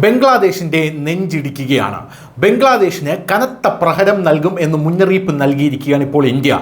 ബംഗ്ലാദേശിൻ്റെ നെഞ്ചിടിക്കുകയാണ്. ബംഗ്ലാദേശിന് കനത്ത പ്രഹരം നൽകും എന്ന് മുന്നറിയിപ്പ് നൽകിയിരിക്കുകയാണ് ഇപ്പോൾ ഇന്ത്യ.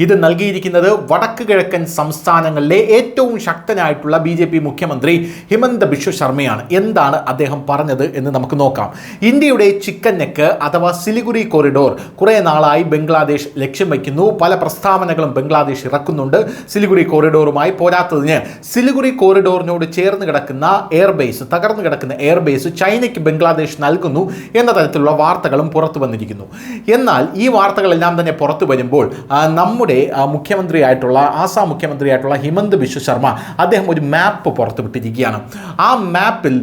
ഇത് നൽകിയിരിക്കുന്നത് വടക്ക് കിഴക്കൻ സംസ്ഥാനങ്ങളിലെ ഏറ്റവും ശക്തനായിട്ടുള്ള BJP മുഖ്യമന്ത്രി ഹിമന്ത ബിശ്വ ശർമ്മയാണ്. എന്താണ് അദ്ദേഹം പറഞ്ഞത് എന്ന് നമുക്ക് നോക്കാം. ഇന്ത്യയുടെ ചിക്കൻ നെക്ക് അഥവാ സിലിഗുരി കോറിഡോർ കുറേ നാളായി ബംഗ്ലാദേശ് ലക്ഷ്യം വയ്ക്കുന്നു. പല പ്രസ്താവനകളും ബംഗ്ലാദേശ് ഇറക്കുന്നുണ്ട് സിലിഗുരി കോറിഡോറുമായി. പോരാത്തതിന് സിലിഗുരി കോറിഡോറിനോട് ചേർന്ന് കിടക്കുന്ന എയർബേസ്, തകർന്നു കിടക്കുന്ന എയർബേസ് ചൈനയ്ക്ക് ബംഗ്ലാദേശ് നൽകുന്നു എന്ന തരത്തിലുള്ള വാർത്തകളും പുറത്തു വന്നിരിക്കുന്നു. എന്നാൽ ഈ വാർത്തകളെല്ലാം തന്നെ പുറത്തു വരുമ്പോൾ നമ്മുടെ മുഖ്യമന്ത്രിയായിട്ടുള്ള ആസാം മുഖ്യമന്ത്രിയായിട്ടുള്ള ഹിമന്ത ബിശ്വ ശർമ്മ അദ്ദേഹം ഒരു മാപ്പ് പുറത്തുവിട്ടിരിക്കുകയാണ്. ആ മാപ്പിൽ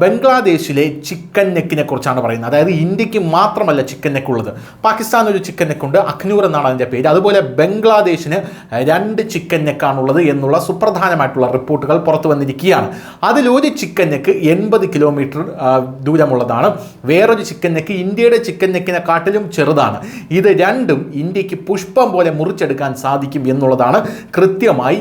ബംഗ്ലാദേശിലെ ചിക്കൻ നെക്കിനെ കുറിച്ചാണ് പറയുന്നത്. അതായത് ഇന്ത്യക്ക് മാത്രമല്ല ചിക്കൻ നെക്ക് ഉള്ളത്. പാകിസ്ഥാൻ ഒരു ചിക്കൻ നെക്കുണ്ട്, അഖ്നൂർ എന്നാണ് അതിൻ്റെ പേര്. അതുപോലെ ബംഗ്ലാദേശിന് 2 ചിക്കൻ നെക്കാണുള്ളത് എന്നുള്ള സുപ്രധാനമായിട്ടുള്ള റിപ്പോർട്ടുകൾ പുറത്തു വന്നിരിക്കുകയാണ്. അതിലൊരു ചിക്കൻ നെക്ക് 80 കിലോമീറ്റർ ദൂരമുള്ളതാണ്. വേറൊരു ചിക്കൻ നെക്ക് ഇന്ത്യയുടെ ചിക്കൻ നെക്കിനെക്കാട്ടിലും ചെറുതാണ്. ഇത് രണ്ടും ഇന്ത്യക്ക് പുഷ്പം പോലെ മുറിച്ചെടുക്കാൻ സാധിക്കും എന്നുള്ളതാണ് കൃത്യമായി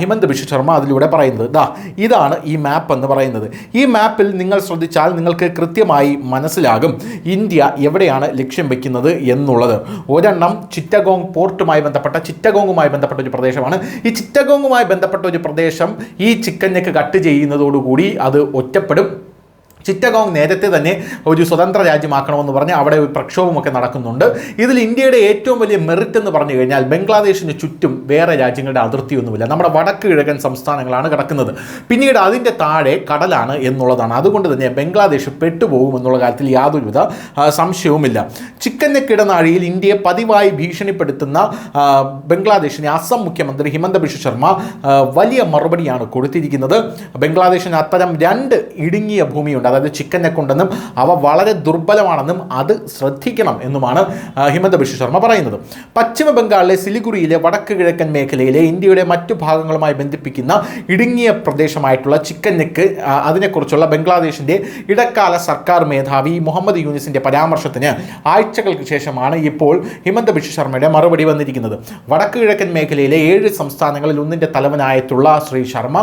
ഹിമന്ത ബിശ്വ ശർമ്മ അതിലൂടെ പറയുന്നത്. ഇതാണ് ഈ മാപ്പ് എന്ന് പറയുന്നത്. ഈ മാപ്പിൽ നിങ്ങൾ ശ്രദ്ധിച്ചാൽ നിങ്ങൾക്ക് കൃത്യമായി മനസ്സിലാകും ഇന്ത്യ എവിടെയാണ് ലക്ഷ്യം വയ്ക്കുന്നത് എന്നുള്ളത്. ഒരെണ്ണം ചിറ്റഗോങ് പോർട്ടുമായി ചിറ്റഗോങ്ങുമായി ബന്ധപ്പെട്ട ഒരു പ്രദേശമാണ്. ഈ ചിറ്റഗോങ്ങുമായി ബന്ധപ്പെട്ട ഒരു പ്രദേശം ഈ ചിക്കൻ നെക്ക് കട്ട് ചെയ്യുന്നതോടുകൂടി അത് ഒറ്റപ്പെടും. ചിറ്റഗോങ് നേരത്തെ തന്നെ ഒരു സ്വതന്ത്ര രാജ്യമാക്കണമെന്ന് പറഞ്ഞ് അവിടെ ഒരു പ്രക്ഷോഭമൊക്കെ നടക്കുന്നുണ്ട്. ഇതിൽ ഇന്ത്യയുടെ ഏറ്റവും വലിയ മെറിറ്റ് എന്ന് പറഞ്ഞു കഴിഞ്ഞാൽ ബംഗ്ലാദേശിന് ചുറ്റും വേറെ രാജ്യങ്ങളുടെ അതിർത്തിയൊന്നുമില്ല. നമ്മുടെ വടക്ക് കിഴക്കൻ സംസ്ഥാനങ്ങളാണ് കിടക്കുന്നത്. പിന്നീട് അതിൻ്റെ താഴെ കടലാണ് എന്നുള്ളതാണ്. അതുകൊണ്ട് തന്നെ ബംഗ്ലാദേശ് പെട്ടുപോകും എന്നുള്ള കാര്യത്തിൽ യാതൊരുവിധ സംശയവുമില്ല. ചിക്കൻ നെക്ക് ഇടനാഴിയിൽ ഇന്ത്യയെ പതിവായി ഭീഷണിപ്പെടുത്തുന്ന ബംഗ്ലാദേശിനെ അസം മുഖ്യമന്ത്രി ഹിമന്ത ബിശ്വ ശർമ്മ വലിയ മറുപടിയാണ് കൊടുത്തിരിക്കുന്നത്. ബംഗ്ലാദേശിന് അത്തരം 2 ഇടുങ്ങിയ ഭൂമിയുണ്ട്, അതായത് ചിക്കൻ നെക്ക് ഉണ്ടെന്നും അവ വളരെ ദുർബലമാണെന്നും അത് ശ്രദ്ധിക്കണം എന്നുമാണ് ഹിമന്ത ബിശ്വ ശർമ്മ പറയുന്നത്. പശ്ചിമ ബംഗാളിലെ സിലിഗുരിയിലെ വടക്ക് കിഴക്കൻ മേഖലയിലെ ഇന്ത്യയുടെ മറ്റു ഭാഗങ്ങളുമായി ബന്ധിപ്പിക്കുന്ന ഇടുങ്ങിയ പ്രദേശമായിട്ടുള്ള ചിക്കൻ നെക്ക്, അതിനെക്കുറിച്ചുള്ള ബംഗ്ലാദേശിൻ്റെ ഇടക്കാല സർക്കാർ മേധാവി മുഹമ്മദ് യൂനിസിൻ്റെ പരാമർശത്തിന് ആഴ്ചകൾക്ക് ശേഷമാണ് ഇപ്പോൾ ഹിമന്ത ബിശ്വ ശർമ്മയുടെ മറുപടി വന്നിരിക്കുന്നത്. വടക്ക് കിഴക്കൻ മേഖലയിലെ 7 സംസ്ഥാനങ്ങളിൽ ഒന്നിൻ്റെ തലവനായിട്ടുള്ള ശ്രീ ശർമ്മ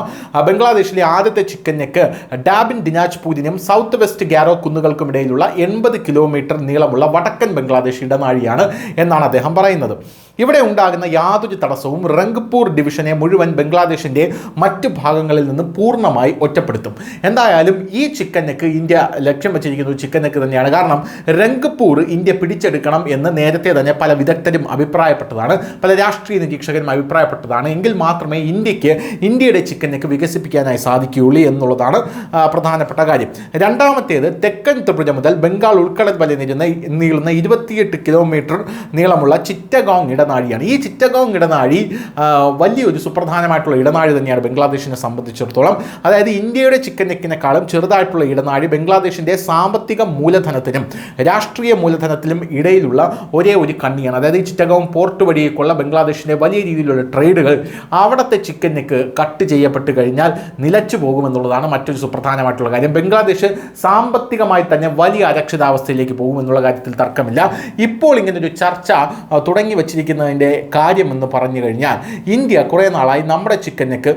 ബംഗ്ലാദേശിലെ ആദ്യത്തെ ചിക്കൻ നെക്ക് ഡാബിൻ ദിനാജ്പൂരിനും സൗത്ത് വെസ്റ്റ് ഗാരോ കുന്നുകൾക്കുമിടയിലുള്ള 80 കിലോമീറ്റർ നീളമുള്ള വടക്കൻ ബംഗ്ലാദേശ് ഇടനാഴിയാണ് എന്നാണ് അദ്ദേഹം പറയുന്നത്. ഇവിടെ ഉണ്ടാകുന്ന യാതൊരു തടസ്സവും റംഗ്പൂർ ഡിവിഷനെ മുഴുവൻ ബംഗ്ലാദേശിൻ്റെ മറ്റ് ഭാഗങ്ങളിൽ നിന്ന് പൂർണ്ണമായി ഒറ്റപ്പെടുത്തും. എന്തായാലും ഈ ചിക്കൻ നെക്ക് ഇന്ത്യ ലക്ഷ്യം വെച്ചിരിക്കുന്നത് ചിക്കൻ നെക്ക് തന്നെയാണ്. കാരണം റംഗ്പൂർ ഇന്ത്യ പിടിച്ചെടുക്കണം എന്ന് നേരത്തെ തന്നെ പല വിദഗ്ധരും അഭിപ്രായപ്പെട്ടതാണ്, പല രാഷ്ട്രീയ നിരീക്ഷകരും അഭിപ്രായപ്പെട്ടതാണ്. എങ്കിൽ മാത്രമേ ഇന്ത്യയുടെ ചിക്കൻ നെക്ക് വികസിപ്പിക്കാനായി സാധിക്കുകയുള്ളൂ എന്നുള്ളതാണ് പ്രധാനപ്പെട്ട കാര്യം. രണ്ടാമത്തേത് തെക്കൻ ത്രിപുര മുതൽ ബംഗാൾ ഉൾക്കടൽ വരെ നീളുന്ന 28 കിലോമീറ്റർ നീളമുള്ള ചിറ്റഗോങ് ഇടനാഴിയാണ്. ഈ ചിറ്റഗോങ് ഇടനാഴി വലിയൊരു സുപ്രധാനമായിട്ടുള്ള ഇടനാഴി തന്നെയാണ് ബംഗ്ലാദേശിനെ സംബന്ധിച്ചിടത്തോളം. അതായത് ഇന്ത്യയുടെ ചിക്കൻ നെക്കിനെക്കാളും ചെറുതായിട്ടുള്ള ഇടനാഴി ബംഗ്ലാദേശിൻ്റെ സാമ്പത്തിക മൂലധനത്തിനും രാഷ്ട്രീയ മൂലധനത്തിലും ഇടയിലുള്ള ഒരേ ഒരു കണ്ണിയാണ്. അതായത് ഈ ചിറ്റഗോങ് പോർട്ട് വഴിയേക്കുള്ള ബംഗ്ലാദേശിൻ്റെ വലിയ രീതിയിലുള്ള ട്രേഡുകൾ അവിടുത്തെ ചിക്കൻ നെക്ക് കട്ട് ചെയ്യപ്പെട്ട് കഴിഞ്ഞാൽ നിലച്ചു പോകുമെന്നുള്ളതാണ് മറ്റൊരു സുപ്രധാനമായിട്ടുള്ള കാര്യം. ബംഗ്ലാദേശ് സാമ്പത്തികമായി തന്നെ വലിയ അരക്ഷിതാവസ്ഥയിലേക്ക് പോകുമെന്നുള്ള കാര്യത്തിൽ തർക്കമില്ല. ഇപ്പോൾ ഇങ്ങനൊരു ചർച്ച തുടങ്ങി വച്ചിരിക്കുന്നതിൻ്റെ കാര്യമെന്ന് പറഞ്ഞു കഴിഞ്ഞാൽ ഇന്ത്യ കുറേ നാളായി നമ്മുടെ ചിക്കൻ നെക്ക്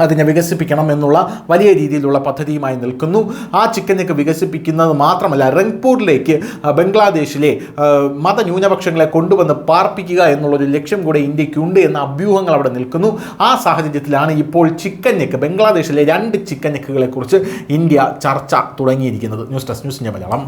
അതിനെ വികസിപ്പിക്കണം എന്നുള്ള വലിയ രീതിയിലുള്ള പദ്ധതിയുമായി നിൽക്കുന്നു. ആ ചിക്കൻ നെക്ക് വികസിപ്പിക്കുന്നത് മാത്രമല്ല, റംഗ്പൂരിലേക്ക് ബംഗ്ലാദേശിലെ മതന്യൂനപക്ഷങ്ങളെ കൊണ്ടുവന്ന് പാർപ്പിക്കുക എന്നുള്ളൊരു ലക്ഷ്യം കൂടെ ഇന്ത്യക്കുണ്ട് എന്ന അഭ്യൂഹങ്ങൾ അവിടെ നിൽക്കുന്നു. ആ സാഹചര്യത്തിലാണ് ഇപ്പോൾ ചിക്കൻ നെക്ക്, ബംഗ്ലാദേശിലെ 2 ചിക്കൻ നെക്കുകളെക്കുറിച്ച് ഇന്ത്യ ചർച്ച തുടങ്ങിയിരിക്കുന്നത്. News desk, news India Malayalam.